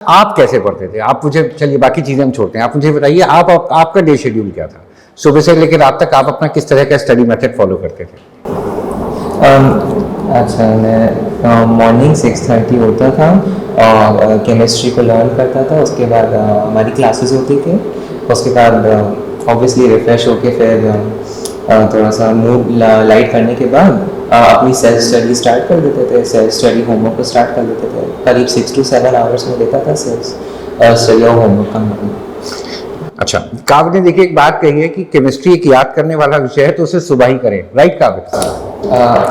आप कैसे पढ़ते थे? आप मुझे, चलिए बाकी चीजें हम छोड़ते हैं, आप मुझे बताइए आपका डे शेड्यूल क्या था? सुबह से लेकर रात तक आप अपना किस तरह का स्टडी मेथड फॉलो करते थे? अच्छा, मैं मॉर्निंग 6:30 होता था और केमिस्ट्री को लर्न करता था। उसके बाद हमारी क्लासेस होती थी। उसके बाद ऑब्वियसली रिफ़्रेश होके फिर थोड़ा सा मूड लाइट करने के बाद अपनी सेल्फ स्टडी स्टार्ट कर देते थे। सेल्फ स्टडी होमवर्क को स्टार्ट कर देते थे। करीब 6 to 7 आवर्स में देता था सेल्फ स्टडी और होमवर्क का। अच्छा, काव्य ने देखिए एक बात कही है कि केमिस्ट्री एक याद करने वाला विषय है तो उसे सुबह ही करें, राइट काव्य?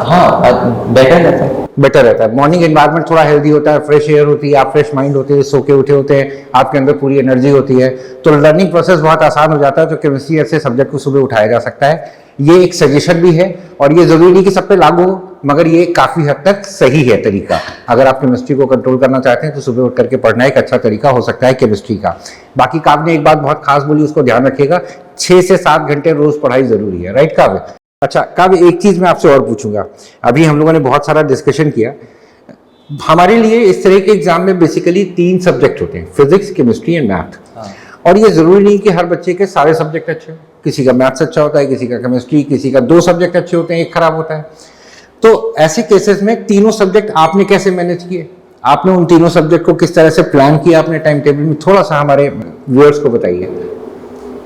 हाँ, बेटर रहता है। बेटर रहता है। मॉर्निंग एनवायरनमेंट थोड़ा हेल्दी होता है, फ्रेश एयर होती है, आप फ्रेश माइंड होते हैं, सो के उठे होते हैं, आपके अंदर पूरी एनर्जी होती है, तो लर्निंग प्रोसेस बहुत आसान हो जाता है। तो केमिस्ट्री ऐसे सब्जेक्ट को सुबह उठाया जा सकता है। ये एक सजेशन भी है और ये जरूरी नहीं कि सब पे लागू हो, मगर ये काफी हद तक सही है तरीका। अगर आप केमिस्ट्री को कंट्रोल करना चाहते हैं तो सुबह उठ करके पढ़ना एक अच्छा तरीका हो सकता है केमिस्ट्री का। बाकी काव्य ने एक बात बहुत खास बोली, उसको ध्यान रखिएगा, 6 से 7 घंटे रोज पढ़ाई जरूरी है, राइट काव्य? अच्छा काव्य, एक चीज मैं आपसे और पूछूंगा। अभी हम लोगों ने बहुत सारा डिस्कशन किया। हमारे लिए इस तरह के एग्जाम में बेसिकली 3 सब्जेक्ट होते हैं, फिजिक्स, केमिस्ट्री एंड मैथ। और ये जरूरी नहीं कि हर बच्चे के सारे सब्जेक्ट अच्छे हो। किसी का मैथ्स अच्छा होता है, किसी का केमिस्ट्री, किसी का 2 सब्जेक्ट अच्छे होते हैं, एक खराब होता है। तो ऐसे केसेस में तीनों सब्जेक्ट आपने कैसे मैनेज किए? आपने उन तीनों सब्जेक्ट को किस तरह से प्लान किया अपने टाइम टेबल में? थोड़ा सा हमारे व्यूअर्स को बताइए।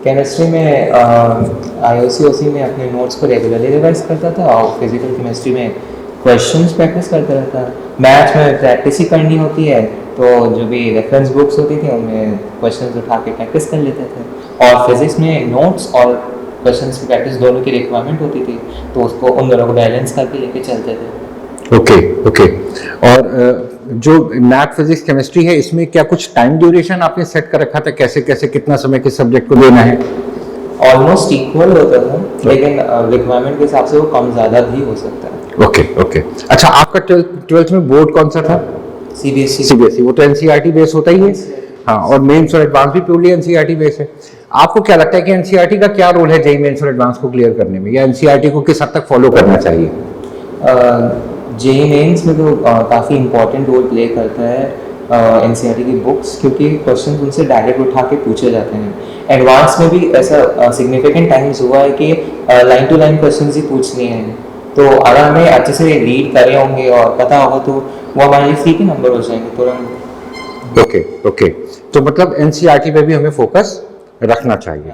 केमिस्ट्री में IOC-OC में अपने नोट्स को रेगुलरली रिवाइज करता था और फिजिकल केमिस्ट्री में क्वेश्चंस प्रैक्टिस करता रहता। मैथ्स में प्रैक्टिस ही करनी होती है, तो जो भी रेफरेंस बुक्स होती थी उनमें क्वेश्चंस उठा के प्रैक्टिस कर लेते थे। और फिजिक्स में नोट्स और क्वेश्चंस की प्रैक्टिस दोनों की रिक्वायरमेंट होती थी, तो उसको उन दोनों को बैलेंस करके लेके चलते थे। ओके। और जो मैथ, फिजिक्स, केमिस्ट्री है, इसमें क्या कुछ टाइम ड्यूरेशन आपने सेट कर रखा था? कैसे कैसे कितना समय किस सब्जेक्ट को देना है? ऑलमोस्ट इक्वल होता था, लेकिन रिक्वायरमेंट के हिसाब से वो कम ज़्यादा भी हो सकता है। ओके। अच्छा, आपका 12th में बोर्ड कौन सा था? CBSE। वो तो NCERT बेस होता ही है। हाँ, और मेंस और एडवांस भी प्योरली NCERT बेस है। आपको क्या लगता है कि NCERT का क्या रोल है जेईई मेंस और एडवांस को क्लियर करने में, या NCERT को किस हद तक फॉलो करना चाहिए? जेईई मेंस में तो काफ़ी इंपॉर्टेंट रोल प्ले करता है NCERT की बुक्स, क्योंकि क्वेश्चन उनसे डायरेक्ट उठा के पूछे जाते हैं। एडवांस में भी ऐसा सिग्निफिकेंट टाइम्स हुआ है कि लाइन टू लाइन क्वेश्चन ही पूछने हैं, तो अगर हमें अच्छे से रीड करे होंगे और पता होगा तो वो हमारे लिए फ्री के नंबर हो जाएंगे तुरंत। ओके। तो मतलब NCERT पे भी हमें फोकस रखना चाहिए।